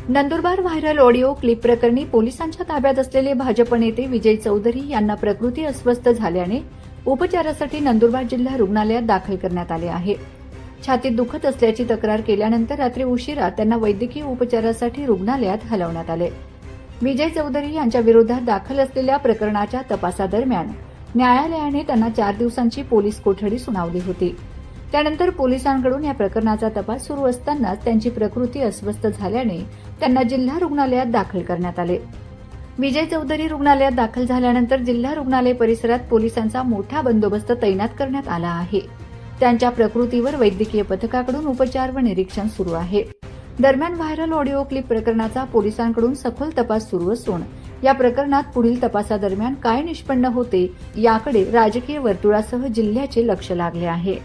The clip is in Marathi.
नंदुरबार व्हायरल ऑडिओ क्लिप प्रकरणी पोलिसांच्या ताब्यात असलेले भाजप नेते विजय चौधरी यांना प्रकृती अस्वस्थ झाल्याने उपचारासाठी नंदुरबार जिल्हा रुग्णालयात दाखल करण्यात आले आहे. छातीत दुखत असल्याची तक्रार केल्यानंतर रात्री उशिरा त्यांना वैद्यकीय उपचारासाठी रुग्णालयात हलवण्यात आले. विजय चौधरी यांच्या विरोधात दाखल असलेल्या प्रकरणाच्या तपासादरम्यान न्यायालयाने त्यांना 4 दिवसांची पोलीस कोठडी सुनावली होती. त्यानंतर पोलिसांकडून या प्रकरणाचा तपास सुरू असतानाच त्यांची प्रकृती अस्वस्थ झाल्याने त्यांना जिल्हा रुग्णालयात दाखल करण्यात आले. विजय चौधरी रुग्णालयात दाखल झाल्यानंतर जिल्हा रुग्णालय परिसरात पोलिसांचा मोठा बंदोबस्त तैनात करण्यात आला आहे. त्यांच्या प्रकृतीवर वैद्यकीय पथकाकडून उपचार व निरीक्षण सुरू आहे. दरम्यान व्हायरल ऑडिओ क्लिप प्रकरणाचा पोलिसांकडून सखोल तपास सुरू असून या प्रकरणात पुढील तपासादरम्यान काय निष्पन्न होते याकडे राजकीय वर्तुळासह जिल्ह्याचे लक्ष लागले आहे.